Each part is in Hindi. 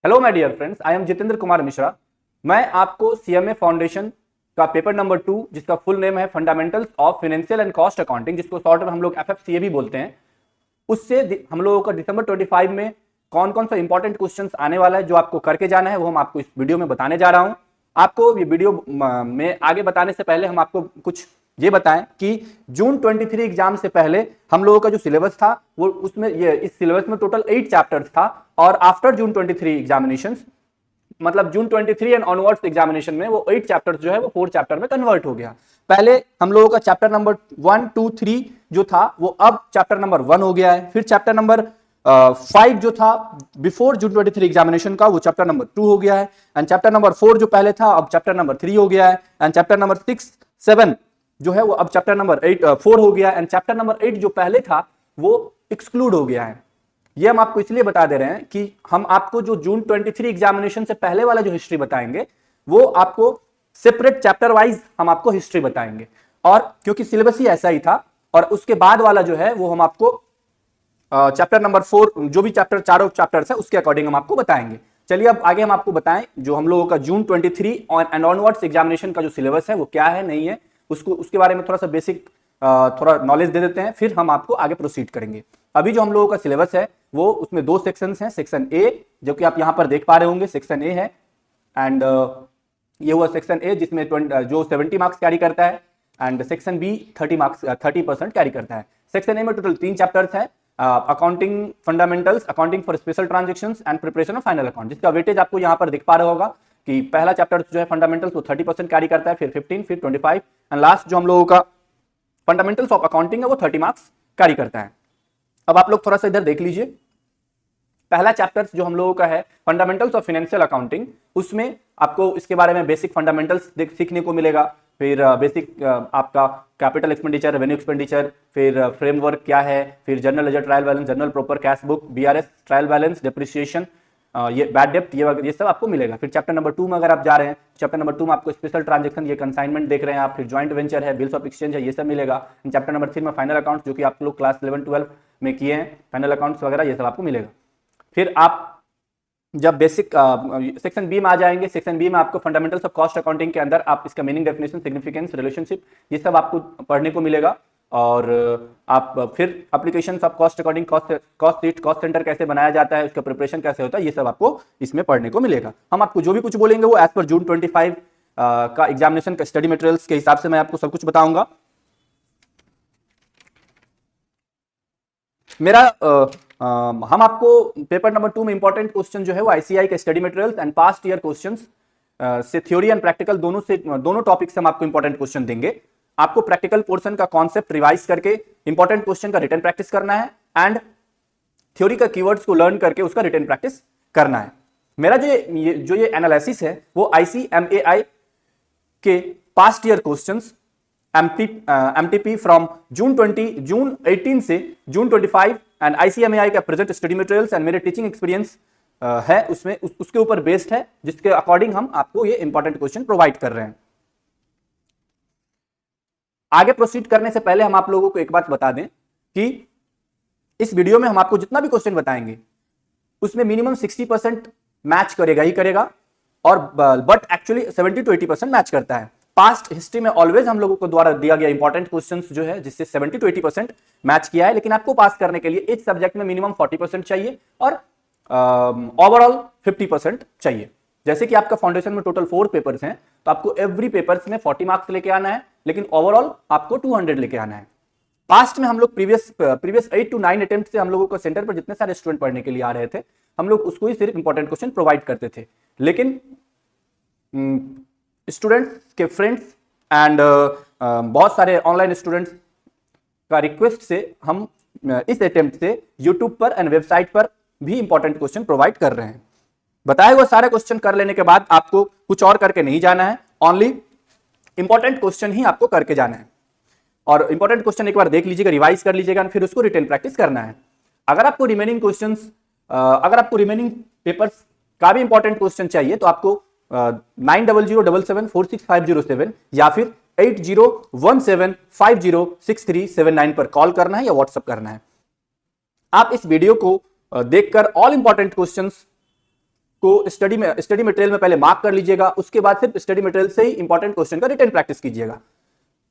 Hello my dear friends, I am Jitendra Kumar Mishra. मैं आपको सीएमए फाउंडेशन का पेपर नंबर 2, जिसका फुल नेम है fundamentals of financial and cost accounting, जिसको शॉर्ट में हम लोग एफएफसीए भी बोलते हैं, उससे हम लोगों का दिसंबर 25 में कौन कौन सा इंपॉर्टेंट क्वेश्चंस आने वाला है जो आपको करके जाना है, वो हम आपको इस वीडियो में बताने जा रहा हूं। आपको ये वीडियो में आगे बताने से पहले हम आपको कुछ ये बताएं कि जून 23 एग्जाम से पहले हम लोगों का जो सिलेबस था वो उसमें इस सिलेबस में टोटल 8 चैप्टर्स था, और आफ्टर जून 23 एग्जामिनेशंस, मतलब जून 23 एंड ऑनवर्ड्स एग्जामिनेशन में वो 8 चैप्टर्स जो है वो 4 चैप्टर में कन्वर्ट हो गया। पहले हम लोगों का चैप्टर नंबर 1, 2, 3 जो था वो अब चैप्टर नंबर 1 हो गया है। फिर चैप्टर नंबर 5 जो था बिफोर जून 23 एग्जामिनेशन का, वो चैप्टर नंबर 2 हो गया है। एंड चैप्टर नंबर 4 जो पहले था अब चैप्टर नंबर 3 हो गया है। एंड चैप्टर नंबर 6, 7 जो है वो अब चैप्टर नंबर 4 हो गया है। एंड चैप्टर नंबर 8 जो पहले था वो एक्सक्लूड हो गया है। ये हम आपको इसलिए बता दे रहे हैं कि हम आपको जो जून 23 एग्जामिनेशन से पहले वाला जो हिस्ट्री बताएंगे वो आपको सेपरेट चैप्टर वाइज हम आपको हिस्ट्री बताएंगे, और क्योंकि सिलेबस ही ऐसा ही था। और उसके बाद वाला जो है वो हम आपको चैप्टर नंबर 4, जो भी चैप्टर चारों चैप्टर्स है उसके अकॉर्डिंग हम आपको बताएंगे। चलिए अब आगे हम आपको बताएं जो हम लोगों का जून 23 एंड ऑनवर्ड्स एग्जामिनेशन का जो सिलेबस है वो क्या है, नहीं है, उसके बारे में थोड़ा सा बेसिक थोड़ा नॉलेज दे देते हैं, फिर हम आपको आगे प्रोसीड करेंगे। अभी जो हम लोगों का सिलेबस है वो उसमें 2 सेक्शंस हैं। सेक्शन ए जो कि आप यहां पर देख पा रहे होंगे, सेक्शन ए है। एंड ये हुआ सेक्शन ए जिसमें जो 70 मार्क्स कैरी करता है, एंड सेक्शन बी 30% कैरी करता है। सेक्शन ए में टोटल 3 चैप्टर्स है, accounting fundamentals, accounting for special transactions and preparation of final account, जिसका वेटेज आपको यहां पर दिख पा रहा होगा कि पहला चैप्टर जो है फंडामेंटल्स वो 30% कैरी करता है, फिर 15, फिर 25, एंड लास्ट जो हम लोगों का फंडामेंटल्स ऑफ अकाउंटिंग है वो 30 मार्क्स कैरी करता है। अब आप लोग थोड़ा सा इधर देख लीजिए। पहला चैप्टर जो हम लोगों का है फंडामेंटल्स ऑफ फाइनेंशियल अकाउंटिंग, उसमें आपको इसके बारे में बेसिक फंडामेंटल्स सीखने को मिलेगा। फिर बेसिक आपका कैपिटल एक्सपेंडिचर, रेवेन्यू एक्सपेंडिचर, फिर फ्रेमवर्क क्या है, फिर general ledger trial balance, general proper cash book, BRS trial balance, depreciation, ये बैड डेप्ट, ये सब आपको मिलेगा। फिर चैप्टर नंबर 2 में अगर आप जा रहे हैं, चैप्टर नंबर 2 में आपको स्पेशल ट्रांजैक्शन, ये कंसाइनमेंट देख रहे हैं आप, फिर जॉइंट वेंचर है, बिल्स ऑफ एक्सचेंज है, ये सब मिलेगा। चैप्टर नंबर 3 में फाइनल अकाउंट्स, जो कि आप लोग क्लास 11, 12 में किए हैं, फाइनल अकाउंट्स वगैरह ये सब आपको मिलेगा। फिर आप जब बेसिक सेक्शन बी में आ जाएंगे, सेक्शन बी में आपको फंडामेंटल्स ऑफ कॉस्ट अकाउंटिंग के अंदर आप इसका मीनिंग, डेफिनेशन, सिग्निफिकेंस, रिलेशनशिप, ये सब आपको पढ़ने को मिलेगा। और आप फिर applications of cost accounting, cost sheet, cost centre कैसे बनाया जाता है, उसका प्रिपरेशन कैसे होता है, ये सब आपको इसमें पढ़ने को मिलेगा। हम आपको जो भी कुछ बोलेंगे वो एज पर जून 25 का एग्जामिनेशन का स्टडी मटेरियल्स के हिसाब से मैं आपको सब कुछ बताऊंगा। हम आपको पेपर नंबर 2 में इंपॉर्टेंट क्वेश्चन जो है वो आईसीआई के study materials and past year questions से थ्योरी एंड प्रैक्टिकल दोनों टॉपिक से हम आपको इंपॉर्टेंट क्वेश्चन देंगे। आपको प्रैक्टिकल पोर्शन का कॉन्सेप्ट रिवाइज करके इंपॉर्टेंट क्वेश्चन का रिटन प्रैक्टिस करना है, एंड थ्योरी का कीवर्ड्स को लर्न करके उसका रिटन प्रैक्टिस करना है। मेरा जो ये एनालिसिस है वो आईसीएमएआई के past year questions, MTP from June 18 से जून 25 एंड आईसीएमएआई का प्रेजेंट स्टडी मटेरियल्स एंड मेरे टीचिंग एक्सपीरियंस है उसमें उसके ऊपर बेस्ड है, जिसके अकॉर्डिंग हम आपको ये इंपॉर्टेंट क्वेश्चन प्रोवाइड कर रहे हैं। आगे प्रोसीड करने से पहले हम आप लोगों को एक बात बता दें कि इस वीडियो में हम आपको जितना भी क्वेश्चन बताएंगे उसमें मिनिमम 60% मैच करेगा ही करेगा, और बट एक्चुअली 70 to 80% मैच करता है। पास्ट हिस्ट्री में ऑलवेज हम लोगों को द्वारा दिया गया इंपॉर्टेंट क्वेश्चंस जो है जिससे 70 to 80% मैच किया है, लेकिन आपको पास करने के लिए इस सब्जेक्ट में मिनिमम 40% चाहिए और ओवरऑल 50% चाहिए। जैसे कि आपका फाउंडेशन में टोटल 4 पेपर्स हैं, तो आपको एवरी पेपर्स में 40 मार्क्स लेके आना है, लेकिन ओवरऑल आपको 200 लेके आना है। पास्ट में हम लोग प्रीवियस 8 to 9 अटेम्प्ट से हम लोगों को सेंटर पर जितने सारे स्टूडेंट पढ़ने के लिए आ रहे थे, हम लोग उसको ही सिर्फ इंपॉर्टेंट क्वेश्चन प्रोवाइड करते थे। लेकिन स्टूडेंट्स के फ्रेंड्स एंड बहुत सारे ऑनलाइन स्टूडेंट्स का रिक्वेस्ट से हम इस अटेम्प्ट से यूट्यूब पर एंड वेबसाइट पर भी इंपॉर्टेंट क्वेश्चन प्रोवाइड कर रहे हैं। बताए हुए सारे क्वेश्चन कर लेने के बाद आपको कुछ और करके नहीं जाना है, ओनली इंपॉर्टेंट क्वेश्चन ही आपको करके जाना है। और इंपॉर्टेंट क्वेश्चन एक बार देख लीजिएगा, रिवाइज कर लीजिएगा, फिर उसको रिटन प्रैक्टिस करना है। अगर आपको रिमेनिंग क्वेश्चंस, अगर आपको रिमेनिंग पेपर्स का भी इंपॉर्टेंट क्वेश्चन चाहिए तो आपको 9007746507 या फिर 8017506379 पर कॉल करना है या व्हाट्सएप करना है। आप इस वीडियो को देखकर ऑल इंपॉर्टेंट क्वेश्चंस को स्टडी मटेरियल में पहले मार्क कर लीजिएगा, उसके बाद सिर्फ स्टडी मटेरियल से ही इंपॉर्टेंट क्वेश्चन का रिटन प्रैक्टिस कीजिएगा।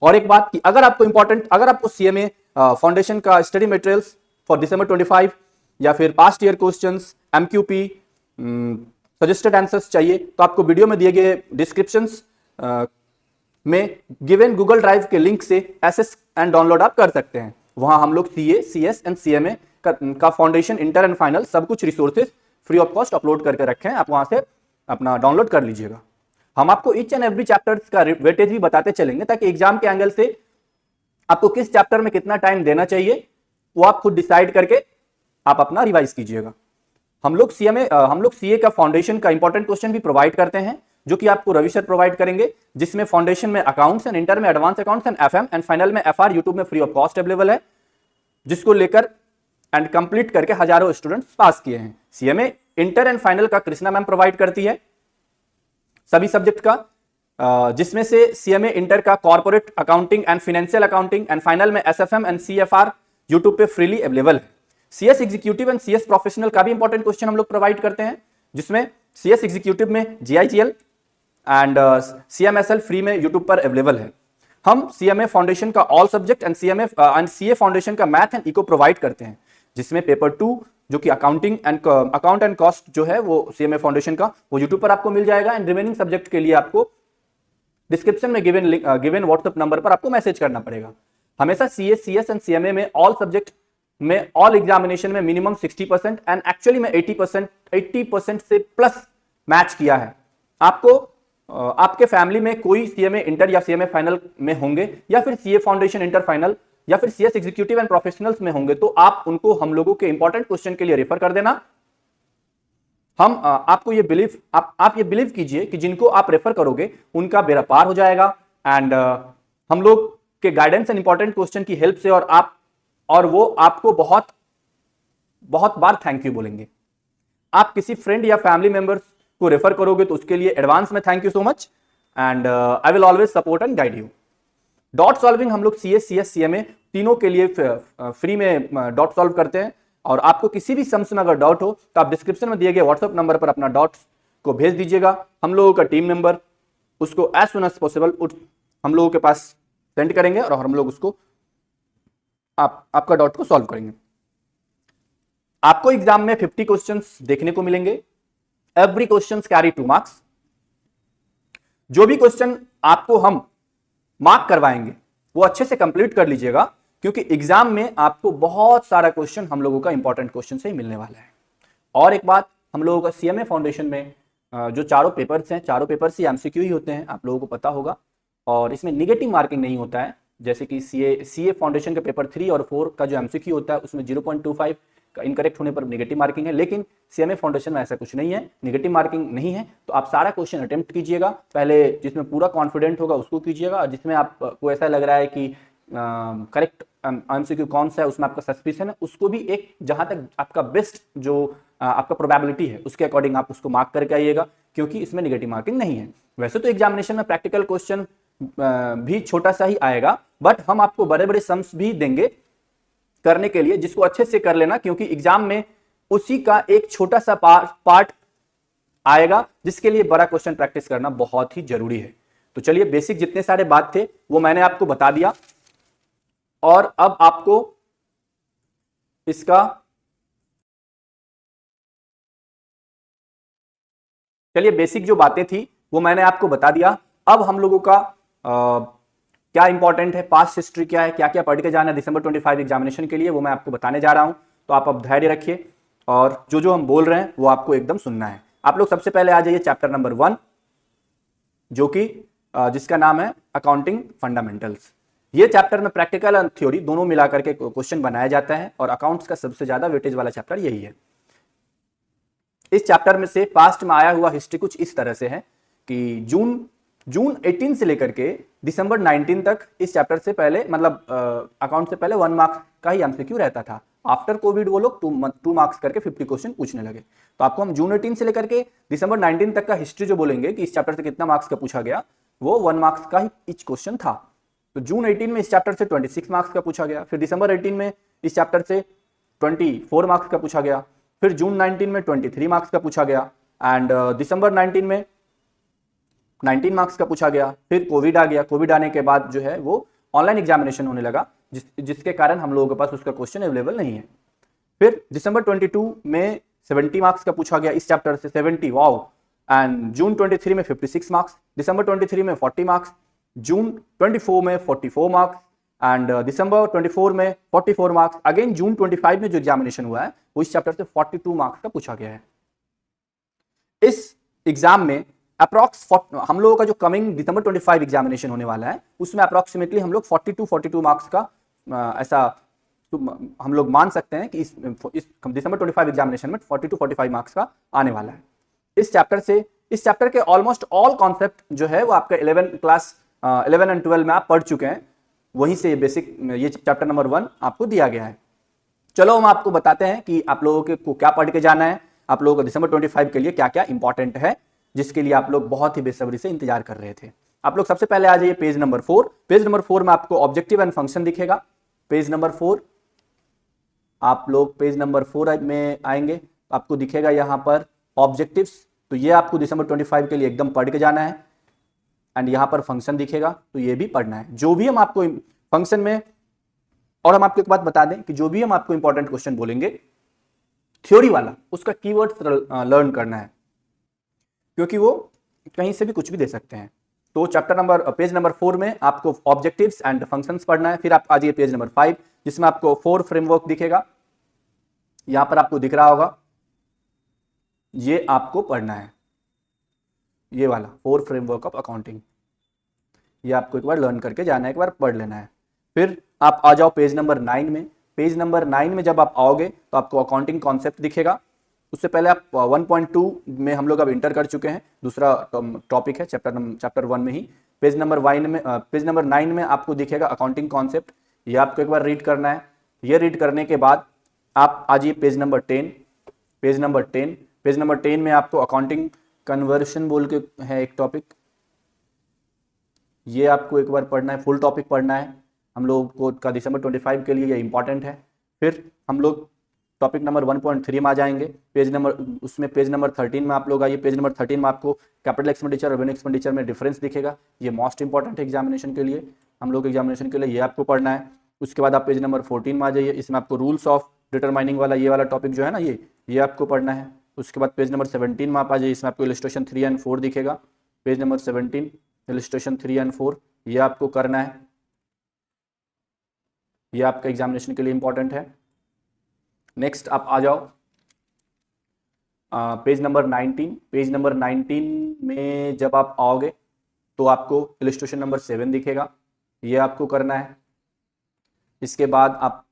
और एक बात कि अगर आपको सीएमए फाउंडेशन का स्टडी मटेरियल्स फॉर दिसंबर 25 या फिर past year questions, MQP, suggested answers चाहिए तो आपको वीडियो में दिए गए डिस्क्रिप्शंस में गिवन गूगल ड्राइव के लिंक से एक्सेस एंड डाउनलोड आप कर सकते हैं। वहां हम लोग सीए, सीएस एंड सीएमए का फाउंडेशन, इंटर एंड फाइनल सब कुछ resources free of cost upload करके रखे हैं, आप वहां से अपना डाउनलोड कर लीजिएगा। हम आपको ईच एंड एवरी चैप्टर का वेटेज भी बताते चलेंगे ताकि एग्जाम के एंगल से आपको किस चैप्टर में कितना टाइम देना चाहिए वो आप खुद डिसाइड करके आप अपना रिवाइज कीजिएगा। हम लोग सीए का फाउंडेशन का इंपॉर्टेंट क्वेश्चन भी प्रोवाइड करते हैं जो कि आपको रवि सर प्रोवाइड करेंगे, जिसमें फाउंडेशन में अकाउंट्स एंड इंटर में advance accounts and FM and final में एफआर यूट्यूब में फ्री ऑफ कॉस्ट अवेलेबल है, जिसको लेकर एंड कंप्लीट करके हजारों स्टूडेंट्स पास किए हैं। सीएमए इंटर एंड फाइनल का कृष्णा मैम प्रोवाइड करती है सभी सब्जेक्ट का, जिसमें से सीएमए इंटर का corporate accounting and financial accounting and final में एसएफएम एंड सीएफआर यूट्यूब पे फ्रीली अवेलेबल है। CS executive and CS professional का भी इंपॉर्टेंट क्वेश्चन हम लोग प्रोवाइड करते हैं, जिसमें सीएस एग्जीक्यूटिव में जीआईजीएल एंड सीएमएसएल फ्री में यूट्यूब पर अवेलेबल है। हम सीएमए फाउंडेशन का all subject and CA foundation का मैथ एंड इको प्रोवाइड करते हैं, जिसमें पेपर 2 जो कि अकाउंट एंड कॉस्ट जो है वो सीएमए फाउंडेशन का वो यूट्यूब पर आपको मिल जाएगा। एंड रिमेनिंग सब्जेक्ट के लिए आपको डिस्क्रिप्शन में गिवन व्हाट्सएप नंबर पर आपको मैसेज करना पड़ेगा। हमेशा सीए, सीएस एंड सीएमए में ऑल सब्जेक्ट में ऑल एग्जामिनेशन में मिनिमम 60% एंड एक्चुअली में 80% से प्लस मैच किया है। आपको आपके फैमिली में कोई सीएमए इंटर या सीएमए फाइनल में होंगे या फिर सीए फाउंडेशन इंटर फाइनल या फिर सीएस एग्जीक्यूटिव एंड प्रोफेशनल्स में होंगे तो आप उनको हम लोगों के इंपॉर्टेंट क्वेश्चन के लिए रेफर कर देना। हम आपको ये बिलीव कीजिए कि जिनको आप रेफर करोगे उनका बेड़ा पार हो जाएगा एंड हम लोग के गाइडेंस एंड इंपॉर्टेंट क्वेश्चन की हेल्प से और वो आपको बहुत बहुत बार थैंक यू बोलेंगे। आप किसी फ्रेंड या फैमिली मेंबर्स को रेफर करोगे तो उसके लिए एडवांस में thank you so much and I will always support and guide you. Dot solving हम लोग सीएस, सीएस, सीएमए तीनों के लिए फ्री में डॉट सॉल्व करते हैं और आपको किसी भी सम्स में अगर डाउट हो तो आप डिस्क्रिप्शन में दिए गए व्हाट्सएप नंबर पर अपना डॉट्स को भेज दीजिएगा। हम लोगों का टीम मेंबर उसको एज सुन एज पॉसिबल हम लोगों के पास सेंड करेंगे और हम लोग उसको आपका डाउट को सॉल्व करेंगे। आपको एग्जाम में 50 क्वेश्चंस देखने को मिलेंगे। Every question carry 2 marks. जो भी क्वेश्चन आपको हम मार्क करवाएंगे वो अच्छे से कंप्लीट कर लीजिएगा, क्योंकि एग्जाम में आपको बहुत सारा क्वेश्चन हम लोगों का इंपॉर्टेंट क्वेश्चन से ही मिलने वाला है। और एक बात, हम लोगों का सीएमए फाउंडेशन में जो चारों पेपर्स हैं, चारों पेपर्स ही एमसीक्यू ही होते हैं, आप लोगों को पता होगा, और इसमें निगेटिव मार्किंग नहीं होता है। जैसे कि सीए फाउंडेशन के पेपर 3 और 4 का जो एमसीक्यू होता है उसमें 0.25 का इनकरेक्ट होने पर नेगेटिव मार्किंग है, लेकिन सीएमए फाउंडेशन में ऐसा कुछ नहीं है, नेगेटिव मार्किंग नहीं है। तो आप सारा क्वेश्चन अटेम्प्ट कीजिएगा, पहले जिसमें पूरा कॉन्फिडेंट होगा उसको कीजिएगा, और जिसमें आपको ऐसा लग रहा है कि करेक्ट एमसीक्यू कौन सा है उसमें आपका सस्पिशन है, उसको भी एक जहां तक आपका बेस्ट जो आपका प्रोबेबिलिटी है उसके अकॉर्डिंग आप उसको मार्क करके आइएगा, क्योंकि इसमें नेगेटिव मार्किंग नहीं है। वैसे तो एग्जामिनेशन में प्रैक्टिकल क्वेश्चन भी छोटा सा ही आएगा, बट हम आपको बड़े बड़े सम्स भी देंगे करने के लिए, जिसको अच्छे से कर लेना, क्योंकि एग्जाम में उसी का एक छोटा सा पार्ट आएगा जिसके लिए बड़ा क्वेश्चन प्रैक्टिस करना बहुत ही जरूरी है। तो चलिए, बेसिक जितने सारे बात थे वो मैंने आपको बता दिया, और अब आपको इसका चलिए बेसिक जो बातें थी वो मैंने आपको बता दिया। अब हम लोगों का क्या इंपॉर्टेंट है, पास्ट हिस्ट्री क्या है, क्या क्या पढ़ के जाना है दिसंबर 25 एग्जामिनेशन के लिए, वो मैं आपको बताने जा रहा हूं। तो आप अब धैर्य रखिए और जो जो हम बोल रहे हैं वो आपको एकदम सुनना है। आप लोग सबसे पहले आ जाइए चैप्टर नंबर 1, जो कि जिसका नाम है अकाउंटिंग फंडामेंटल्स। ये चैप्टर में प्रैक्टिकल और थ्योरी दोनों मिलाकर के क्वेश्चन बनाया जाता है, और अकाउंट्स का सबसे ज्यादा वेटेज वाला चैप्टर यही है। इस चैप्टर में से पास्ट में आया हुआ हिस्ट्री कुछ इस तरह से है कि जून 18 से लेकर के दिसंबर 19 तक इस चैप्टर से पहले, मतलब अकाउंट से पहले 1 मार्क्स का ही एमसीक्यू रहता था। आफ्टर कोविड वो लोग 2 मार्क्स करके 50 क्वेश्चन पूछने लगे। तो आपको हम जून 18 से लेकर के दिसंबर 19 तक का हिस्ट्री जो बोलेंगे कि इस चैप्टर से कितना मार्क्स का पूछा गया, वो 1 मार्क्स का ही इच क्वेश्चन था। तो जून 18 में इस चैप्टर से 26 मार्क्स का पूछा गया, फिर दिसंबर 18 में इस चैप्टर से 24 मार्क्स का पूछा गया, फिर जून 19 में 23 मार्क्स का पूछा गया, एंड दिसंबर 19 में 19 मार्क्स का पूछा गया। फिर कोविड आ गया, कोविड आने के बाद जो है वो ऑनलाइन एग्जामिनेशन होने लगा, जिसके कारण हम लोगों के पास उसका क्वेश्चन अवेलेबल नहीं है। फिर दिसंबर 22 में 70 मार्क्स का पूछा गया इस चैप्टर से, 70, वाओ। एंड जून 23 में 56 मार्क्स, दिसंबर 23 में 40 मार्क्स, जून 24 में 44 मार्क्स एंड दिसंबर 24 में 44 मार्क्स। अगेन जून 25 में जो एग्जामिनेशन हुआ है वो इस चैप्टर से 42 मार्क्स का पूछा गया है। इस एग्जाम में अप्रॉक्स हम लोगों का जो कमिंग दिसंबर 25 एग्जामिनेशन होने वाला है उसमें अप्रॉक्सीमेटली हम लोग 42 मार्क्स का ऐसा तो हम लोग मान सकते हैं कि इस दिसंबर 25 एग्जामिनेशन में 42-45 मार्क्स का आने वाला है। इस चैप्टर के ऑलमोस्ट ऑल कॉन्सेप्ट जो है वो आपका 11 एंड 12 में आप पढ़ चुके हैं, वहीं से बेसिक ये चैप्टर नंबर 1 आपको दिया गया है। चलो हम आपको बताते हैं कि आप लोगों को क्या पढ़ के जाना है, आप लोगों को दिसंबर 25 के लिए क्या क्या इंपॉर्टेंट है, जिसके लिए आप लोग बहुत ही बेसब्री से इंतजार कर रहे थे। आप लोग सबसे पहले आ जाइए पेज नंबर 4। पेज नंबर 4 में आपको ऑब्जेक्टिव एंड फंक्शन दिखेगा। पेज नंबर 4, आप लोग पेज नंबर 4 में आएंगे, आपको दिखेगा यहां पर ऑब्जेक्टिव्स। तो ये आपको दिसंबर 25 के लिए एकदम पढ़ के जाना है। एंड यहां पर फंक्शन दिखेगा, तो ये भी पढ़ना है। जो भी हम आपको फंक्शन में, और हम आपको एक बात बता दें कि जो भी हम आपको इंपॉर्टेंट क्वेश्चन बोलेंगे थ्योरी वाला, उसका कीवर्ड्स लर्न करना है, क्योंकि वो कहीं से भी कुछ भी दे सकते हैं। तो पेज नंबर 4 में आपको ऑब्जेक्टिव्स एंड फंक्शंस पढ़ना है। फिर आप आ जाइए पेज नंबर 5, जिसमें आपको 4 फ्रेमवर्क दिखेगा। यहां पर आपको दिख रहा होगा, ये आपको पढ़ना है, ये वाला 4 फ्रेमवर्क ऑफ अकाउंटिंग। ये आपको एक बार लर्न करके जाना है, एक बार पढ़ लेना है। फिर आप आ जाओ पेज नंबर 9 में। पेज नंबर 9 में जब आप आओगे तो आपको अकाउंटिंग कॉन्सेप्ट दिखेगा। उससे पहले आप 1.2 में हम लोग अब इंटर कर चुके हैं, दूसरा टॉपिक है चैप्टर 1 में ही। पेज नंबर 9 में आपको दिखेगा अकाउंटिंग कॉन्सेप्ट, ये आपको एक बार रीड करना है। ये रीड करने के बाद आप आ जाइए पेज नंबर 10। पेज नंबर 10 में आपको अकाउंटिंग कन्वर्शन बोल के है एक टॉपिक, ये आपको एक बार पढ़ना है, फुल टॉपिक पढ़ना है। हम लोग को का दिसंबर 25 के लिए ये इंपॉर्टेंट है। फिर हम लोग टॉपिक नंबर 1.3 में आ जाएंगे। पेज नंबर 13 में आप लोग आइए। पेज नंबर 13 में आपको कैपिटल एक्सपेंडिचर और रेवेन्यू एक्सपेंडिचर में डिफरेंस दिखेगा, ये मोस्ट इंपॉर्टेंट है एग्जामिनेशन के लिए, हम लोग एग्जामिनेशन के लिए ये आपको पढ़ना है। उसके बाद आप पेज नंबर 14 में आ जाइए, इसमें आपको रूल्स ऑफ डिटरमाइनिंग वाला ये वाला टॉपिक जो है ना, ये आपको पढ़ना है। उसके बाद पेज नंबर 17 में आप आ जाइए, इसमें आपको इलस्ट्रेशन 3 एंड 4 दिखेगा। पेज नंबर 17 इलस्ट्रेशन 3 एंड 4 ये आपको करना है, ये आपका एग्जामिनेशन के लिए इंपॉर्टेंट है। नेक्स्ट आप आ जाओ पेज नंबर 19। पेज नंबर 19 में जब आप आओगे तो आपको इलस्ट्रेशन नंबर 7 दिखेगा, ये आपको करना है। इसके बाद आप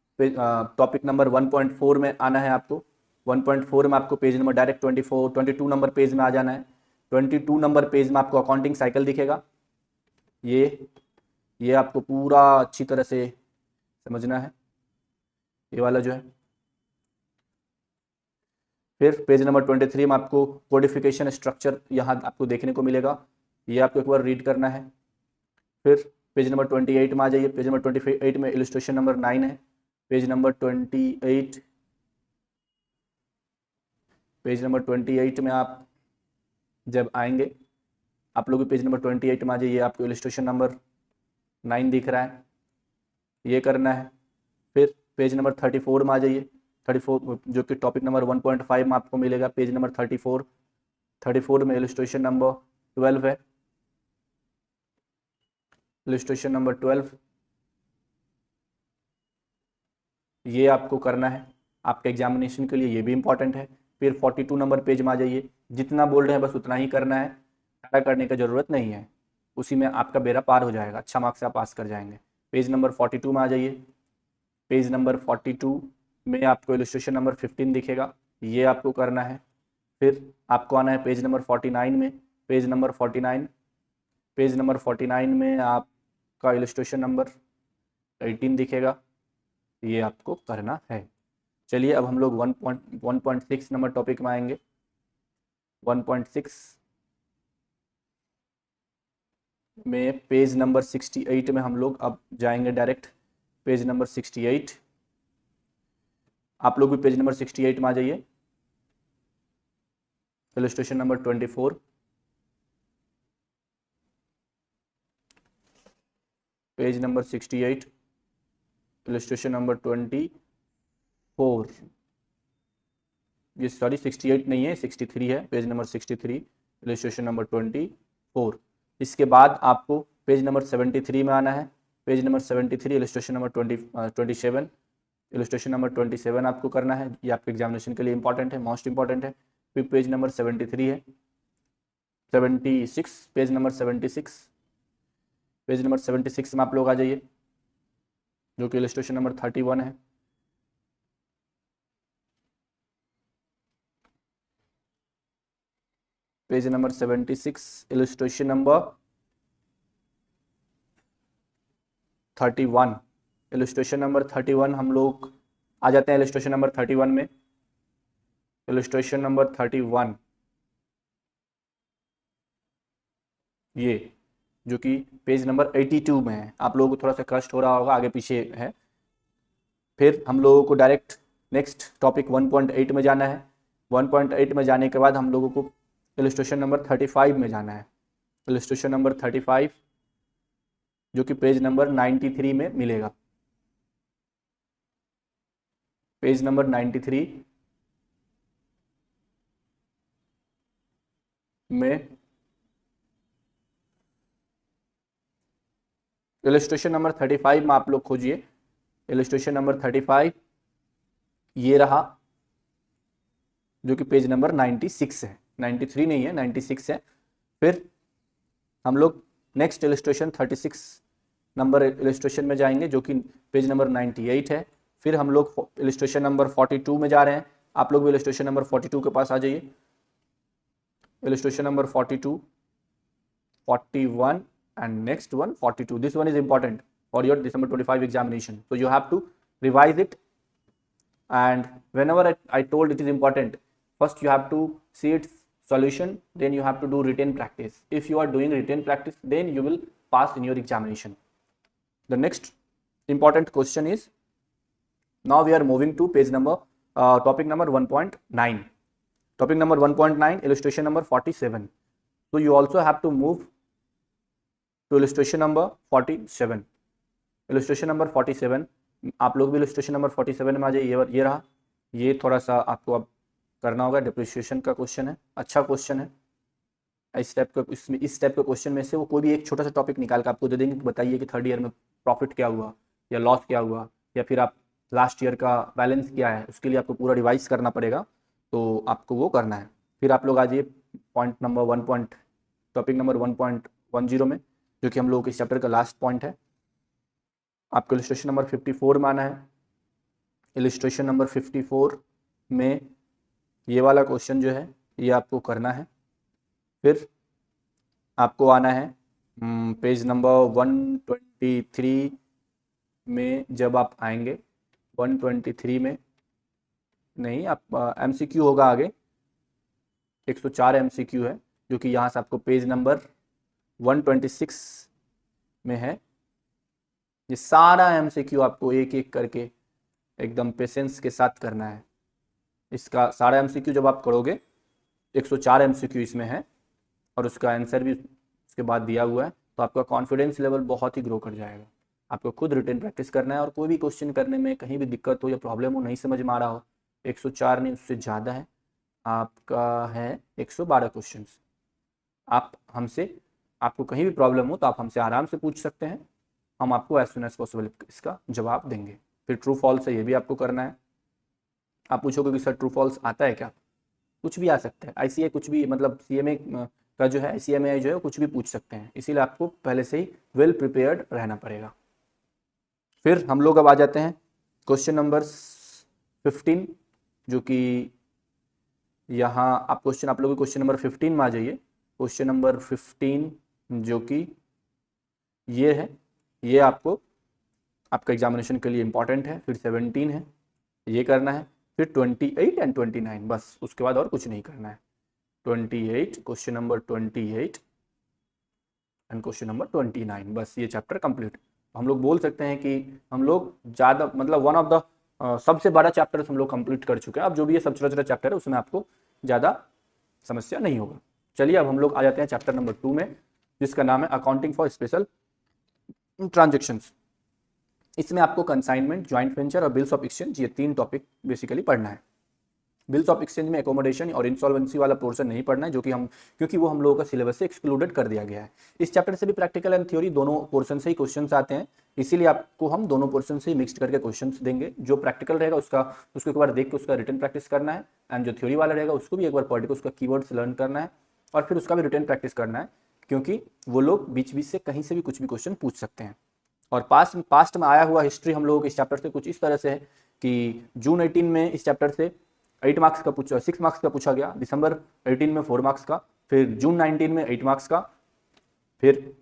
टॉपिक नंबर 1.4 में आना है आपको। 1.4 में आपको page number direct 22 number page में आ जाना है। 22 नंबर पेज में आपको अकाउंटिंग साइकिल दिखेगा, ये आपको पूरा अच्छी तरह से समझना है, ये वाला जो है। फिर पेज नंबर 23 में आपको कोडिफिकेशन स्ट्रक्चर यहाँ आपको देखने को मिलेगा, ये आपको एक बार रीड करना है। फिर पेज नंबर 28 में आ जाइए। पेज नंबर 28 में इलस्ट्रेशन नंबर 9 है। पेज नंबर 28 में आप जब आएंगे, आप लोग पेज नंबर 28 में आ जाइए, आपको इलस्ट्रेशन नंबर 9 दिख रहा है, ये करना है। फिर पेज नंबर 34 में आ जाइए, 34 जो कि टॉपिक नंबर 1.5 में आपको मिलेगा। पेज नंबर 34 में इलस्ट्रेशन नंबर 12 है, इलस्ट्रेशन नंबर 12 ये आपको करना है आपके एग्जामिनेशन के लिए, ये भी इंपॉर्टेंट है। फिर 42 नंबर पेज में आ जाइए, जितना बोल रहे हैं बस उतना ही करना है, ज़्यादा करने का ज़रूरत नहीं है, उसी में आपका बेड़ा पार हो जाएगा, अच्छा मार्क्स से आप पास कर जाएंगे। पेज नंबर 42 में आ जाइए। पेज नंबर 42 में आपको इलस्ट्रेशन नंबर 15 दिखेगा, ये आपको करना है। फिर आपको आना है पेज नंबर 49 में। पेज नंबर 49 में आपका इलस्ट्रेशन नंबर 18 दिखेगा, ये आपको करना है। चलिए अब हम लोग 1.6 नंबर टॉपिक में आएंगे। 1.6 में पेज नंबर 68 में हम लोग अब जाएंगे डायरेक्ट। पेज नंबर 68, आप लोग भी पेज नंबर 68 में आ जाइए। Illustration number 24, page number 68, illustration number 24, ये सॉरी 68 नहीं है, 63 है, पेज नंबर 63, इलस्ट्रेशन नंबर 24। इसके बाद आपको पेज नंबर 73 में आना है, page number 73, illustration number 27, illustration number 27 आपको करना है। ये आपके एग्जामिनेशन के लिए इंपॉर्टेंट है, मोस्ट इंपॉर्टेंट है। फिर पेज नंबर 73 है, 76, पेज नंबर 76, पेज नंबर 76 में आप लोग आ जाइए, जो कि इलस्ट्रेशन नंबर 31 है। Page number 76, illustration number 31, illustration number 31 हम लोग आ जाते हैं इलस्ट्रेशन नंबर 31 में। इलस्ट्रेशन नंबर 31 ये जो कि पेज नंबर 82 में है, आप लोगों को थोड़ा सा कष्ट हो रहा होगा, आगे पीछे है। फिर हम लोगों को डायरेक्ट नेक्स्ट टॉपिक 1.8 में जाना है। 1.8 में जाने के बाद हम लोगों को इलस्ट्रेशन नंबर 35 में जाना है। इलस्ट्रेशन नंबर 35 जो कि पेज नंबर 93 में मिलेगा। पेज नंबर 93 में इलस्ट्रेशन नंबर 35 में आप लोग खोजिए। इलस्ट्रेशन नंबर 35 ये रहा, जो कि पेज नंबर 96 है, 93 नहीं है, 96 है। फिर हम लोग नेक्स्ट इलस्ट्रेशन 36 नंबर इलस्ट्रेशन में जाएंगे, जो कि पेज नंबर 98 है। फिर हम लोग इलस्ट्रेशन नंबर 42 में जा रहे हैं। आप लोग भी इलस्ट्रेशन नंबर 42 के पास आ जाइए। Illustration number 42, 41 and next one 42. This one is important for your December 25 examination, so you have to revise it, and whenever I told it is important, first you have to see its solution, then you have to do written practice. If you are doing written practice, then you will pass in your examination. The next important question is, now we are moving to page number topic number 1.9. Topic number 1.9, illustration number 47. So you also have to move to illustration number 47. illustration number 47, आप लोग भी illustration number 47 में आ जाइए। ये रहा, ये थोड़ा सा आपको अब करना होगा, डिप्रिसिएशन का क्वेश्चन है, अच्छा क्वेश्चन है। इस टाइप का क्वेश्चन में से वो कोई भी एक छोटा सा टॉपिक निकाल कर आपको दे देंगे कि बताइए कि थर्ड ईयर में प्रॉफिट क्या हुआ या लॉस क्या हुआ, या फिर आप लास्ट ईयर का बैलेंस क्या है, उसके लिए आपको पूरा रिवाइज करना पड़ेगा, तो आपको वो करना है। फिर आप लोग आ जाइए पॉइंट नंबर टॉपिक नंबर 1.10 में, जो कि हम लोग इस चैप्टर का लास्ट पॉइंट है। आपको इलस्ट्रेशन नंबर 54 में आना है। इलस्ट्रेशन नंबर 54 में ये वाला क्वेश्चन जो है ये आपको करना है। फिर आपको आना है पेज नंबर 123 में। जब आप आएंगे 123 में नहीं, आप एमसीक्यू होगा आगे, 104 एमसीक्यू है, जो कि यहाँ से आपको पेज नंबर 126 में है। ये सारा एमसीक्यू आपको एक एक करके एकदम पेशेंस के साथ करना है। इसका सारा एमसीक्यू जब आप करोगे, 104 एमसीक्यू इसमें है और उसका आंसर भी उसके बाद दिया हुआ है, तो आपका कॉन्फिडेंस लेवल बहुत ही ग्रो कर जाएगा। आपको खुद रिटन प्रैक्टिस करना है, और कोई भी क्वेश्चन करने में कहीं भी दिक्कत हो या प्रॉब्लम हो, नहीं समझ में आ रहा हो, 104 नहीं उससे ज़्यादा है, आपका है 112 क्वेश्चन। आप हमसे, आपको कहीं भी प्रॉब्लम हो तो आप हमसे आराम से पूछ सकते हैं, हम आपको एज सुन एज पॉसिबल इसका जवाब देंगे। फिर ट्रू फॉल्स है, ये भी आपको करना है। आप पूछोगे कि सर ट्रू फॉल्स आता है क्या? कुछ भी आ सकता है, आईसीए कुछ भी, मतलब सीएमए का जो है, आईसीएमए जो है कुछ भी पूछ सकते हैं, इसीलिए आपको पहले से ही वेल प्रिपेयर्ड रहना पड़ेगा। फिर हम लोग अब आ जाते हैं क्वेश्चन नंबर 15, जो कि यहाँ आप लोग क्वेश्चन नंबर 15 में आ जाइए। क्वेश्चन नंबर 15 जो कि ये है, ये आपको आपका एग्जामिनेशन के लिए इंपॉर्टेंट है। फिर 17 है, ये करना है। फिर 28 एंड 29, बस उसके बाद और कुछ नहीं करना है। 28, question number 28 and question number 29, बस ये चैप्टर कंप्लीट। हम लोग बोल सकते हैं कि हम लोग ज़्यादा, मतलब वन ऑफ द सबसे बड़ा चैप्टर हम लोग कंप्लीट कर चुके हैं। अब जो भी ये सब छोटा छोटा चैप्टर है उसमें आपको ज़्यादा समस्या नहीं होगा। चलिए अब हम लोग आ जाते हैं चैप्टर नंबर 2 में, जिसका नाम है अकाउंटिंग फॉर स्पेशल ट्रांजेक्शंस। इसमें आपको कंसाइनमेंट, ज्वाइंट वेंचर और बिल्स ऑफ एक्सचेंज, ये 3 टॉपिक बेसिकली पढ़ना है। बिल्स ऑफ एक्सचेंज में एकोमोडेशन और इंसॉल्वेंसी वाला पोर्शन नहीं पढ़ना है, जो कि क्योंकि वो हम लोगों का सिलेबस से एक्सक्लूडेड कर दिया गया है। इस चैप्टर से भी प्रैक्टिकल एंड थ्योरी दोनों पोर्शन से ही क्वेश्चंस आते हैं, इसीलिए आपको हम दोनों पोर्शन से ही मिक्स करके क्वेश्चंस देंगे। जो प्रैक्टिकल रहेगा उसको एक बार देख के उसका रिटन प्रैक्टिस करना है, एंड जो थ्योरी वाला रहेगा उसको भी एक बार पढ़ के उसका कीवर्ड्स लर्न करना है और फिर उसका भी रिटन प्रैक्टिस करना है, क्योंकि वो लोग बीच बीच से कहीं से भी कुछ भी क्वेश्चन पूछ सकते हैं। और पास्ट में आया हुआ हिस्ट्री हम लोगों के इस चैप्टर से कुछ इस तरह से है कि जून 18 में इस चैप्टर से 6 मार्क्स का पूछा गया, दिसंबर 18 में 4 मार्क्स का, फिर जून 19 में 8 मार्क्स का, फिर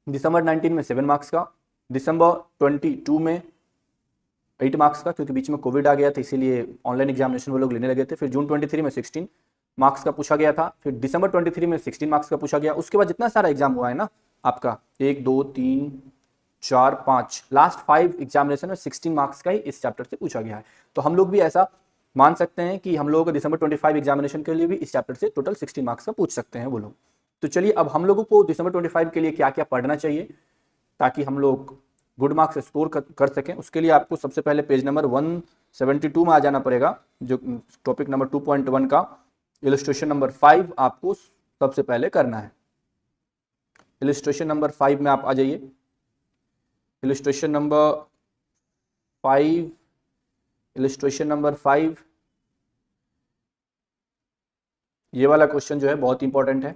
दिसंबर 19 में 7 मार्क्स का, दिसंबर 22 में 8 मार्क्स का, क्योंकि बीच में कोविड आ गया था इसीलिए ऑनलाइन एग्जामिनेशन वो लोग लेने लगे थे, फिर जून 23 में 16 मार्क्स का पूछा गया था, फिर दिसंबर 23 में 16 मार्क्स का पूछा गया। उसके बाद जितना सारा एग्जाम हुआ है ना आपका 1 2 3 4 5 लास्ट 5 एग्जामिनेशन में 16 मार्क्स का ही इस चैप्टर से पूछा गया है। तो हम लोग भी ऐसा मान सकते हैं कि हम लोगों को दिसंबर 25 एग्जामिनेशन के लिए भी इस चैप्टर से टोटल 60 मार्क्स का पूछ सकते हैं वो लोग। तो चलिए अब हम लोगों को दिसंबर 25 के लिए क्या क्या पढ़ना चाहिए ताकि हम लोग गुड मार्क्स स्कोर कर सकें। उसके लिए आपको सबसे पहले पेज नंबर 172 में आ जाना पड़ेगा, जो टॉपिक नंबर 2.1 का इलस्ट्रेशन नंबर 5 आपको सबसे पहले करना है। इलस्ट्रेशन नंबर 5 में आप आ जाइए। इलस्ट्रेशन नंबर 5, इलस्ट्रेशन नंबर 5, ये वाला क्वेश्चन जो है बहुत इंपॉर्टेंट है।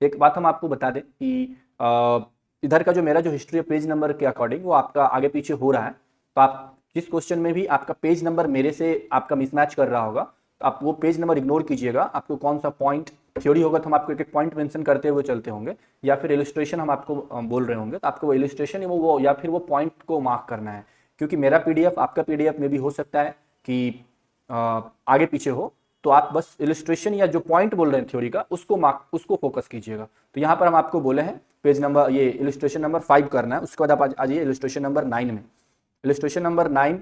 एक बात हम आपको बता दें कि इधर का जो मेरा जो हिस्ट्री है पेज नंबर के अकॉर्डिंग वो आपका आगे पीछे हो रहा है, तो आप जिस क्वेश्चन में भी आपका पेज नंबर मेरे से आपका मिसमैच कर रहा होगा तो आप वो पेज नंबर इग्नोर कीजिएगा। आपको कौन सा पॉइंट थ्योरी होगा तो हम आपको एक एक पॉइंट मेंशन करते हुए चलते होंगे, या फिर इलस्ट्रेशन हम आपको बोल रहे होंगे तो आपको वो इलस्ट्रेशन वो या फिर वो पॉइंट को मार्क करना है, क्योंकि मेरा पीडीएफ आपका पीडीएफ में भी हो सकता है कि आगे पीछे हो, तो आप बस इलस्ट्रेशन या जो पॉइंट बोल रहे हैं थ्योरी का उसको फोकस कीजिएगा। तो यहाँ पर हम आपको बोले हैं पेज नंबर ये इलस्ट्रेशन नंबर 5 करना है। उसके बाद आप आ जाइए इलस्ट्रेशन नंबर 9 में। इलस्ट्रेशन नंबर 9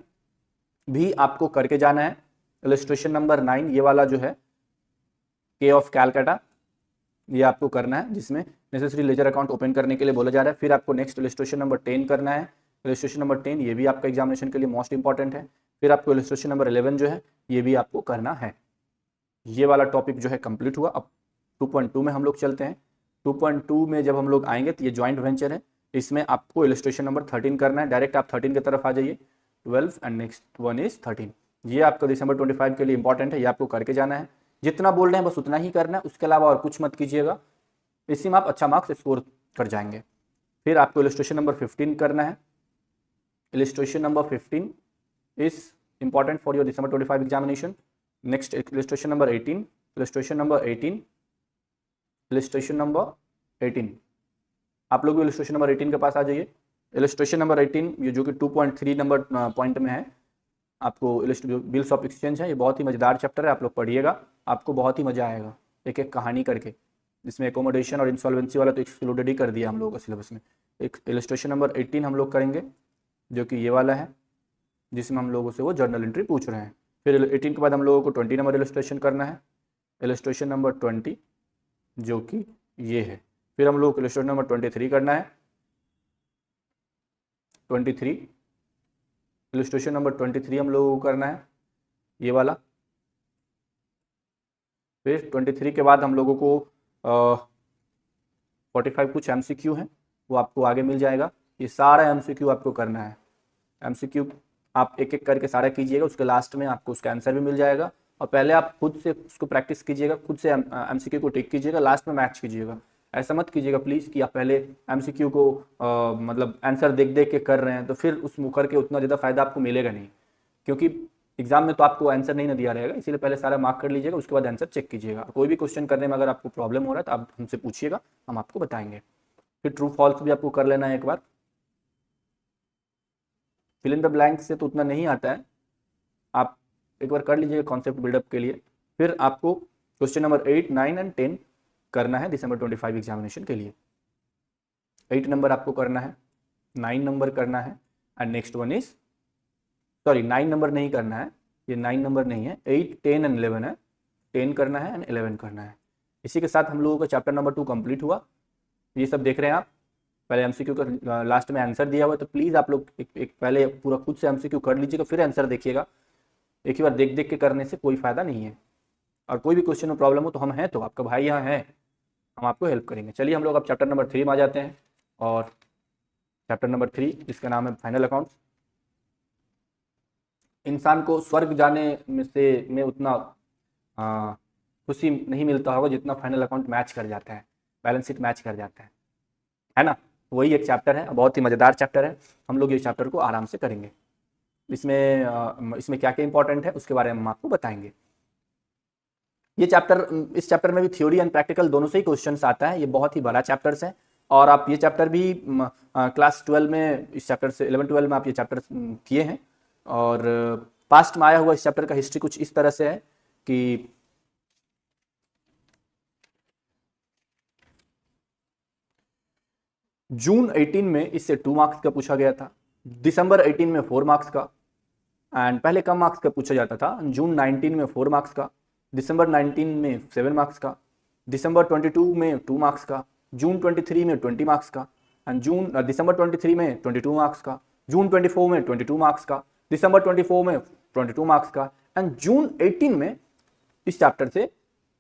भी आपको करके जाना है। इलस्ट्रेशन नंबर 9 ये वाला जो है के ऑफ कैलकाटा, ये आपको करना है, जिसमें नेसेसरी लेजर अकाउंट ओपन करने के लिए बोला जा रहा है। फिर आपको नेक्स्ट इलस्ट्रेशन नंबर 10 करना है। इलस्ट्रेशन नंबर 10 ये भी आपका एग्जामिनेशन के लिए मोस्ट इंपॉर्टेंट है। फिर आपको इलस्ट्रेशन नंबर 11 जो है ये भी आपको करना है। ये वाला टॉपिक जो है कंप्लीट हुआ। अब 2.2 में हम लोग चलते हैं। 2.2 में जब हम लोग आएंगे तो ये ज्वाइंट वेंचर है, इसमें आपको इलस्ट्रेशन नंबर 13 करना है। डायरेक्ट आप 13 की तरफ आ जाइए। 12 एंड नेक्स्ट वन इज 13। ये आपका दिसंबर 25 के लिए इंपॉर्टेंट है, ये आपको करके जाना है। जितना बोल रहे हैं बस उतना ही करना है, उसके अलावा और कुछ मत कीजिएगा, इसी में आप अच्छा मार्क्स स्कोर कर जाएंगे। फिर आपको इलस्ट्रेशन नंबर 15 करना है। Illustration number 15 is important for your December 25 examination. Next illustration number 18, illustration number 18, illustration number 18, आप लोग भी इलस्ट्रेशन नंबर 18 के पास आ जाइए। इलस्ट्रेशन नंबर 18 ये जो कि 2.3 नंबर पॉइंट में है, आपको बिल्स ऑफ एक्सचेंज है, ये बहुत ही मजेदार चैप्टर है, आप लोग पढ़िएगा, आपको बहुत ही मजा आएगा एक एक कहानी करके। इसमें एकोमोडेशन और इंसॉल्वेंसी वाला तो एक्सक्लूडेड ही कर दिया हम लोगों का सिलेबस में। एक इलस्ट्रेशन नंबर 18 हम लोग करेंगे, जो कि ये वाला है, जिसमें हम लोगों से वो जर्नल एंट्री पूछ रहे हैं। फिर 18 के बाद हम लोगों को 20 नंबर इलस्ट्रेशन करना है। इलस्ट्रेशन नंबर 20 जो कि ये है। फिर हम लोगों को इलस्ट्रेशन नंबर 23 करना है। 23 इलस्ट्रेशन नंबर 23 हम लोगों को करना है, ये वाला। फिर 23 के बाद हम लोगों को 45 कुछ MCQ हैं, वो आपको आगे मिल जाएगा। ये सारा MCQ आपको करना है। MCQ आप एक एक करके सारा कीजिएगा, उसके लास्ट में आपको उसका आंसर भी मिल जाएगा। और पहले आप खुद से उसको प्रैक्टिस कीजिएगा, खुद से MCQ को टिक कीजिएगा, लास्ट में मैच कीजिएगा। ऐसा मत कीजिएगा प्लीज़ कि आप पहले MCQ को मतलब आंसर देख देख के कर रहे हैं, तो फिर उस मुकर के उतना ज़्यादा फायदा आपको मिलेगा नहीं, क्योंकि एग्जाम में तो आपको आंसर नहीं ना दिया रहेगा। इसीलिए पहले सारा मार्क कर लीजिएगा, उसके बाद आंसर चेक कीजिएगा। कोई भी क्वेश्चन करने में अगर आपको प्रॉब्लम हो रहा है तो आप हमसे पूछिएगा, हम आपको बताएंगे। फिर ट्रू फॉल्स भी आपको कर लेना है एक बार। फिल इन द ब्लैंक से तो उतना नहीं आता है, आप एक बार कर लीजिएगा कॉन्सेप्ट बिल्डअप के लिए। फिर आपको क्वेश्चन नंबर 8, 9 एंड 10 करना है दिसंबर 25 एग्जामिनेशन के लिए। 8 नंबर आपको करना है, 9 नंबर करना है, and next one is, sorry 9 number नहीं करना है, ये 9 नंबर नहीं है, 8, 10 एंड 11 है। 10 करना है एंड 11 करना है। इसी के साथ हम लोगों का चैप्टर नंबर 2 कंप्लीट हुआ। ये सब देख रहे हैं आप, पहले एमसीक्यू का लास्ट में आंसर दिया हुआ है, तो प्लीज़ आप लोग एक पहले पूरा खुद से एमसीक्यू कर लीजिएगा, फिर आंसर देखिएगा। एक ही बार देख देख के करने से कोई फायदा नहीं है। और कोई भी क्वेश्चन में प्रॉब्लम हो तो हम हैं, तो आपका भाई यहाँ है, हम आपको हेल्प करेंगे। चलिए हम लोग अब चैप्टर नंबर 3 में आ जाते हैं। और चैप्टर नंबर 3 जिसका नाम है फाइनल अकाउंट्स। इंसान को स्वर्ग जाने में उतना खुशी नहीं मिलता होगा जितना फाइनल अकाउंट मैच कर जाता है, बैलेंस शीट मैच कर जाता है ना। वही एक चैप्टर है, बहुत ही मज़ेदार चैप्टर है। हम लोग ये चैप्टर को आराम से करेंगे। इसमें क्या क्या इंपॉर्टेंट है उसके बारे में हम आपको बताएंगे। इस चैप्टर में भी थ्योरी एंड प्रैक्टिकल दोनों से ही क्वेश्चंस आता है। ये बहुत ही बड़ा चैप्टर्स है और आप ये चैप्टर भी क्लास 12 में, इस चैप्टर से 11-12 में आप ये चैप्टर किए हैं। और पास्ट में आया हुआ इस चैप्टर का हिस्ट्री कुछ इस तरह से है कि जून 18 में इससे 2 मार्क्स का पूछा गया था, दिसंबर 18 में 4 मार्क्स का, एंड पहले कम मार्क्स का पूछा जाता था, जून 19 में 4 मार्क्स का, दिसंबर 19 में 7 मार्क्स का, दिसंबर 22 में 2 मार्क्स का, जून 23 में 20 मार्क्स का, एंड दिसंबर 23 में 22 मार्क्स का, जून 24 में 22 मार्क्स का, दिसंबर 24 में 22 मार्क्स का, एंड जून 18 में इस चैप्टर से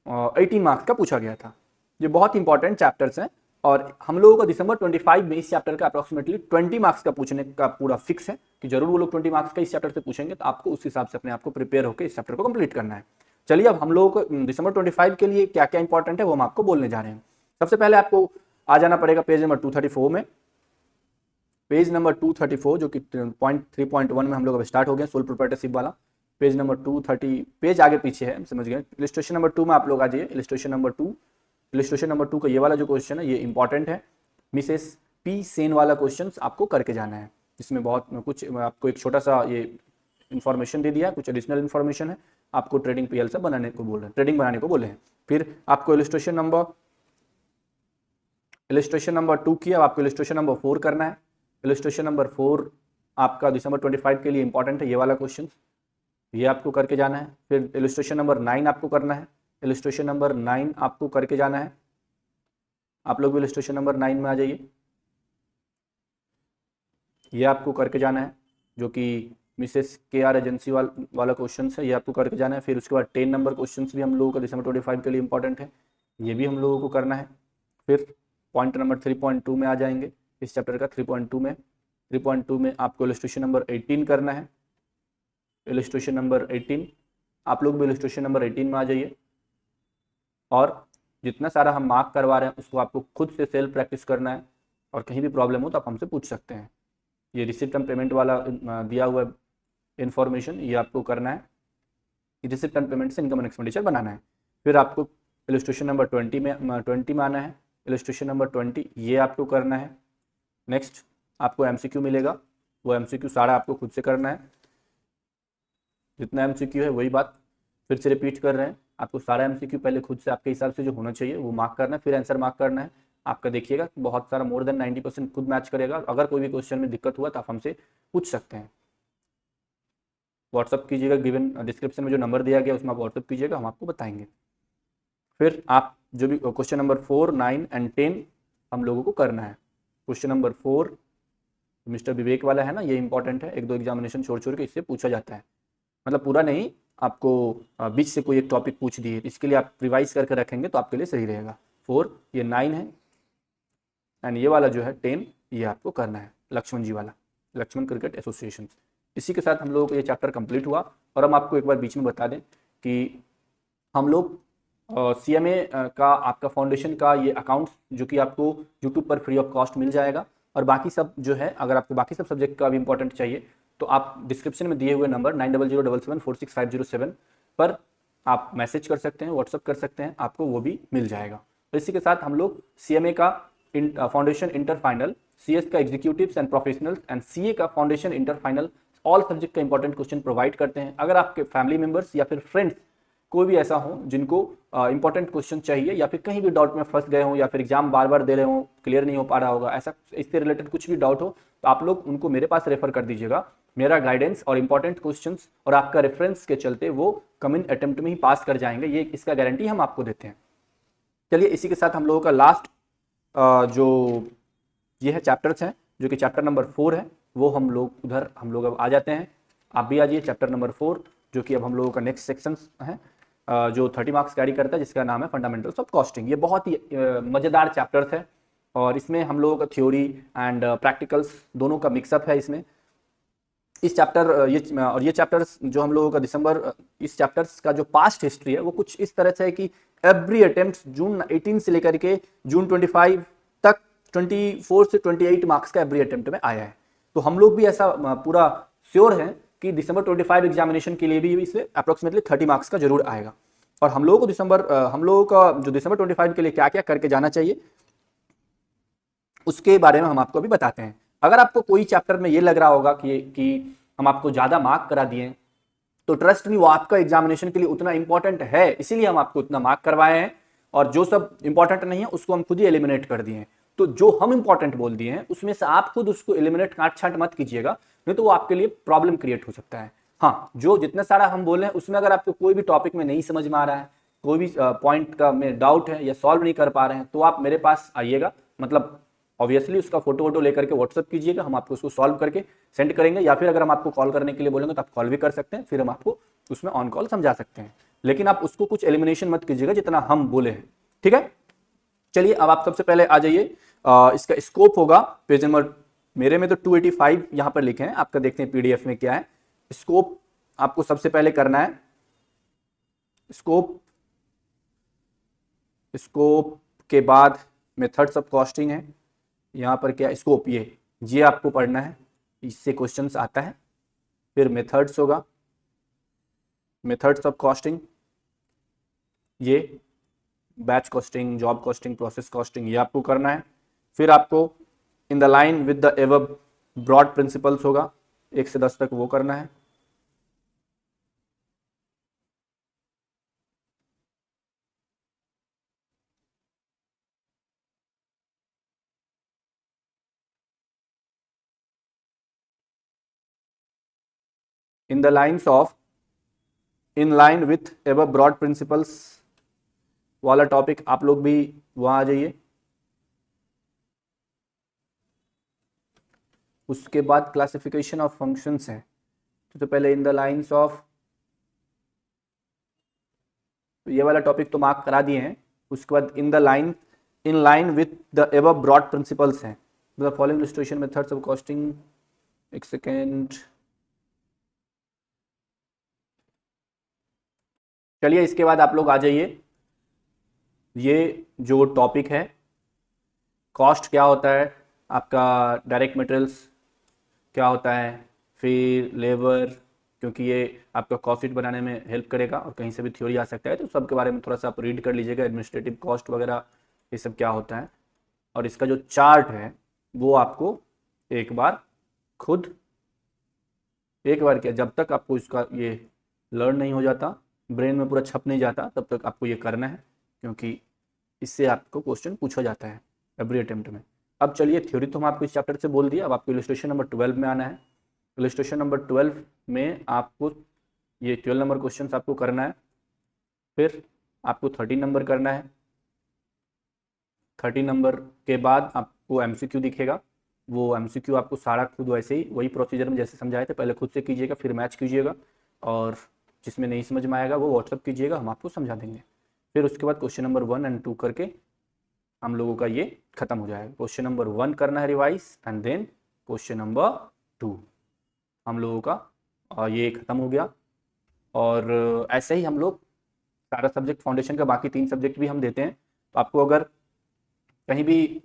18 मार्क्स का पूछा गया था। ये बहुत इंपॉर्टेंट चैप्टर्स हैं और हम लोगों का दिसंबर 25 में इस चैप्टर का अप्रोक्सीमेटली 20 मार्क्स का पूछने का पूरा फिक्स है कि जरूर वो लोग 20 मार्क्स का इस चैप्टर से पूछेंगे, तो आपको उस हिसाब से अपने आप को प्रिपेयर होकर इस चैप्टर को कंप्लीट करना है। चलिए अब हम लोगों को दिसंबर 25 के लिए क्या क्या इंपॉर्टेंट है वो हम आपको बोलने जा रहे हैं। सबसे पहले आपको आ जाना पड़ेगा पेज नंबर 234 में। पेज नंबर 234 जो कि पॉइंट 3.1 में हम लोग अब स्टार्ट हो गए, सोल प्रोप्राइटरशिप वाला। पेज नंबर 230, पेज आगे पीछे है, समझ गए। इलस्ट्रेशन नंबर 2 में आप लोग आ जाइए। इलस्ट्रेशन नंबर 2 का ये वाला जो क्वेश्चन है ये इंपॉर्टेंट है। मिसेस पी सेन वाला क्वेश्चन आपको करके जाना है। इसमें बहुत कुछ आपको एक छोटा सा ये इन्फॉर्मेशन दे दिया, कुछ एडिशनल इन्फॉर्मेशन है। आपको ट्रेडिंग पीएल से बनाने को बोल रहे हैं, ट्रेडिंग बनाने को बोले हैं। फिर आपको इलस्ट्रेशन नंबर 2 किया, आपको इलस्ट्रेशन नंबर 4 करना है। इलस्ट्रेशन नंबर 4 आपका दिसंबर 25 के लिए इंपॉर्टेंट है, ये वाला क्वेश्चन, ये आपको करके जाना है। फिर इलस्ट्रेशन नंबर 9 आपको करना है। इलस्ट्रेशन नंबर 9 आपको करके जाना है। आप लोग भी इलस्ट्रेशन नंबर 9 में आ जाइए। ये आपको करके जाना है, जो कि मिसेस KR एजेंसी वाला क्वेश्चन है, ये आपको करके जाना है। फिर उसके बाद 10 नंबर क्वेश्चन भी हम लोगों का दिसंबर 25 के लिए इंपॉर्टेंट है, ये भी हम लोगों को करना है। फिर पॉइंट नंबर 3.2 में आ जाएंगे इस चैप्टर का। 3.2 में आपको इलस्ट्रेशन नंबर 18 करना है। इलस्ट्रेशन नंबर 18, आप लोग भी इलस्ट्रेशन नंबर 18 में आ जाइए। और जितना सारा हम मार्क करवा रहे हैं उसको आपको खुद से सेल्फ प्रैक्टिस करना है, और कहीं भी प्रॉब्लम हो तो आप हमसे पूछ सकते हैं। ये रिसिप्ट एंड पेमेंट वाला दिया हुआ इन्फॉर्मेशन ये आपको करना है। रिसिप्ट एंड पेमेंट से इनकम एंड एक्सपेंडिचर बनाना है। फिर आपको इलस्ट्रेशन नंबर 20 में आना है। इलस्ट्रेशन नंबर 20 ये आपको करना है। नेक्स्ट आपको MCQ मिलेगा, वो MCQ सारा आपको खुद से करना है। जितना MCQ है वही बात फिर से रिपीट कर रहे हैं। आपको सारा MCQ पहले खुद से आपके हिसाब से जो होना चाहिए वो मार्क करना है, फिर आंसर मार्क करना है। आपका देखिएगा बहुत सारा मोर देन 90% खुद मैच करेगा। अगर कोई भी क्वेश्चन में दिक्कत हुआ तो आप हमसे पूछ सकते हैं। व्हाट्सअप कीजिएगा, गिवन डिस्क्रिप्शन में जो नंबर दिया गया उसमें आप व्हाट्सअप कीजिएगा, हम आपको बताएंगे। फिर आप जो भी क्वेश्चन नंबर 4, 9 एंड 10 हम लोगों को करना है। क्वेश्चन नंबर 4 मिस्टर विवेक वाला है ना, ये इंपॉर्टेंट है। 1-2 एग्जामिनेशन छोड़ के इससे पूछा जाता है, मतलब पूरा नहीं, आपको बीच से कोई एक टॉपिक पूछ दिए, इसके लिए आप रिवाइज करके रखेंगे तो आपके लिए सही रहेगा। 4 ये 9 है, एंड ये वाला जो है 10 ये आपको करना है, लक्ष्मण जी वाला, लक्ष्मण क्रिकेट एसोसिएशन। इसी के साथ हम लोगों को ये चैप्टर कंप्लीट हुआ। और हम आपको एक बार बीच में बता दें कि हम लोग CMA का आपका फाउंडेशन का ये अकाउंट जो कि आपको यूट्यूब पर फ्री ऑफ कॉस्ट मिल जाएगा। और बाकी सब जो है, अगर आपको बाकी सब सब्जेक्ट का भी इंपॉर्टेंट चाहिए तो आप डिस्क्रिप्शन में दिए हुए नंबर 9007746507 पर आप मैसेज कर सकते हैं, व्हाट्सअप कर सकते हैं, आपको वो भी मिल जाएगा। तो इसी के साथ हम लोग CMA का फाउंडेशन इंटर फाइनल, CS का executives and professionals and CA का foundation inter final all subject का इंपॉर्टेंट क्वेश्चन प्रोवाइड करते हैं। अगर आपके फैमिली मेंबर्स या फिर फ्रेंड्स कोई भी ऐसा हो जिनको इंपॉर्टेंट क्वेश्चन चाहिए, या फिर कहीं भी डाउट में फंस गए हो, या फिर एग्जाम बार बार दे रहे हो, क्लियर नहीं हो पा रहा होगा, ऐसा इससे रिलेटेड कुछ भी डाउट हो तो आप लोग उनको मेरे पास रेफर कर दीजिएगा। मेरा गाइडेंस और इंपॉर्टेंट क्वेश्चंस और आपका रेफरेंस के चलते वो कमिंग अटेम्प्ट में ही पास कर जाएंगे, ये इसका गारंटी हम आपको देते हैं। चलिए इसी के साथ हम लोगों का लास्ट जो ये है चैप्टर्स हैं, जो कि चैप्टर नंबर 4 है, वो हम लोग अब आ जाते हैं। आप भी आ जाइए चैप्टर नंबर 4, जो कि अब हम लोगों का नेक्स्ट सेक्शन है, जो 30 मार्क्स कैरी करता है, जिसका नाम है फंडामेंटल्स ऑफ कॉस्टिंग। ये बहुत ही मज़ेदार चैप्टर्स है और इसमें हम लोगों का थ्योरी एंड प्रैक्टिकल्स दोनों का मिक्सअप है इसमें। इस चैप्टर ये चैप्टर्स जो हम लोगों का इस चैप्टर्स का जो पास्ट हिस्ट्री है वो कुछ इस तरह से है कि एवरी अटेम्प्ट जून 18 से लेकर के जून 25 तक 24 से 28 मार्क्स का एवरी अटेम्प्ट में आया है। तो हम लोग भी ऐसा पूरा श्योर है कि दिसंबर 25 एग्जामिनेशन के लिए भी इसमें अप्रोक्सीमेटली 30 मार्क्स का जरूर आएगा। और हम लोगों का जो दिसंबर 25 के लिए क्या क्या करके जाना चाहिए उसके बारे में हम आपको अभी बताते हैं। अगर आपको कोई चैप्टर में ये लग रहा होगा कि हम आपको ज्यादा मार्क करा दिए, तो ट्रस्ट मी वो आपका एग्जामिनेशन के लिए उतना इंपॉर्टेंट है, इसीलिए हम आपको उतना मार्क करवाए हैं। और जो सब इंपॉर्टेंट नहीं है उसको हम खुद ही एलिमिनेट कर दिए हैं। तो जो हम इंपॉर्टेंट बोल दिए हैं उसमें से आप खुद उसको एलिमिनेट काट छांट मत कीजिएगा, नहीं तो वो आपके लिए प्रॉब्लम क्रिएट हो सकता है। हाँ, जो जितना सारा हम बोले हैं उसमें अगर आपको कोई भी टॉपिक में नहीं समझ में आ रहा है, कोई भी पॉइंट का में डाउट है या सॉल्व नहीं कर पा रहे हैं, तो आप मेरे पास आइएगा। मतलब ऑब्वियसली उसका फोटो वोटो लेकर के व्हाट्सअप कीजिएगा, हम आपको उसको सॉल्व करके सेंड करेंगे। या फिर अगर हम आपको कॉल करने के लिए बोलेंगे तो आप कॉल भी कर सकते हैं, फिर हम आपको उसमें ऑन कॉल समझा सकते हैं। लेकिन आप उसको कुछ एलिमिनेशन मत कीजिएगा जितना हम बोले हैं, ठीक है। चलिए अब आप सबसे पहले आ जाइए, इसका स्कोप होगा पेज नंबर, मेरे में तो 285 यहां पर लिखे हैं, आपका देखते हैं पीडीएफ में क्या है। स्कोप आपको सबसे पहले करना है, स्कोप के बाद मेथड्स ऑफ कॉस्टिंग है, यहाँ पर क्या स्कोप, ये आपको पढ़ना है, इससे क्वेश्चंस आता है। फिर मेथड्स होगा, मेथड्स ऑफ कॉस्टिंग, ये batch costing, job costing, process costing, ये आपको करना है। फिर आपको in the line with the above broad principles होगा, 1 से 10 तक वो करना है। In the lines of in line with above broad principles वाला टॉपिक आप लोग भी वहां आ जाइए। उसके बाद क्लासिफिकेशन ऑफ फंक्शंस है, तो पहले इन द लाइन्स ऑफ, ये वाला टॉपिक तो मार्क करा दिए हैं। उसके बाद in line with the above broad principles हैं, the following illustration methods of costing. एक सेकेंड, चलिए इसके बाद आप लोग आ जाइए, ये जो टॉपिक है कॉस्ट क्या होता है, आपका डायरेक्ट मटेरियल्स क्या होता है, फिर लेबर, क्योंकि ये आपका कॉस्ट शीट बनाने में हेल्प करेगा और कहीं से भी थ्योरी आ सकता है, तो सब के बारे में थोड़ा सा आप रीड कर लीजिएगा, एडमिनिस्ट्रेटिव कॉस्ट वगैरह ये सब क्या होता है। और इसका जो चार्ट है वो आपको एक बार क्या, जब तक आपको इसका ये लर्न नहीं हो जाता, ब्रेन में पूरा छप नहीं जाता, तब तक आपको ये करना है, क्योंकि इससे आपको क्वेश्चन पूछा जाता है एवरी अटेम्प्ट में। अब चलिए थ्योरी तो हम आपको इस चैप्टर से बोल दिया, अब आपको इलस्ट्रेशन नंबर 12 में आना है। इलस्ट्रेशन नंबर 12 में आपको ये 12 नंबर क्वेश्चन आपको करना है, फिर आपको 13 नंबर करना है। 13 नंबर के बाद आपको एमसीक्यू दिखेगा, वो एमसीक्यू आपको सारा खुद वैसे ही वही प्रोसीजर में जैसे समझाए थे पहले खुद से कीजिएगा, फिर मैच कीजिएगा, और जिसमें नहीं समझ में आएगा वो व्हाट्सअप कीजिएगा, हम आपको समझा देंगे। फिर उसके बाद क्वेश्चन नंबर 1 और 2 करके हम लोगों का ये खत्म हो जाएगा। क्वेश्चन नंबर 1 करना है revise, and then question number 2 हम लोगों का ये खत्म हो गया। और ऐसे ही हम लोग सारा सब्जेक्ट फाउंडेशन का बाकी 3 सब्जेक्ट भी हम देते हैं। तो आपको अगर कहीं भी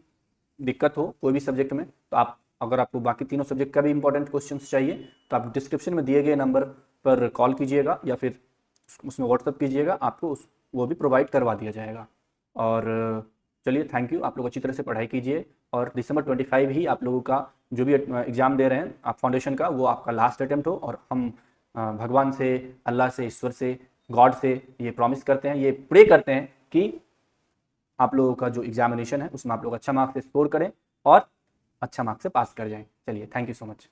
दिक्कत हो कोई भी सब्जेक्ट में, तो आप अगर आपको बाकी तीनों सब्जेक्ट का भी इंपॉर्टेंट क्वेश्चंस चाहिए तो आप डिस्क्रिप्शन में दिए गए नंबर पर कॉल कीजिएगा या फिर उसमें व्हाट्सअप कीजिएगा, आपको वो भी प्रोवाइड करवा दिया जाएगा। और चलिए थैंक यू, आप लोग अच्छी तरह से पढ़ाई कीजिए, और दिसंबर 25 ही आप लोगों का जो भी एग्ज़ाम दे रहे हैं आप फाउंडेशन का, वो आपका लास्ट अटेम्प्ट हो। और हम भगवान से, अल्लाह से, ईश्वर से, गॉड से ये प्रॉमिस करते हैं, ये प्रे करते हैं कि आप लोगों का जो एग्जामिनेशन है उसमें आप लोग अच्छा मार्क्स से स्कोर करें और अच्छा मार्क्स से पास कर जाएं। चलिए थैंक यू सो मच।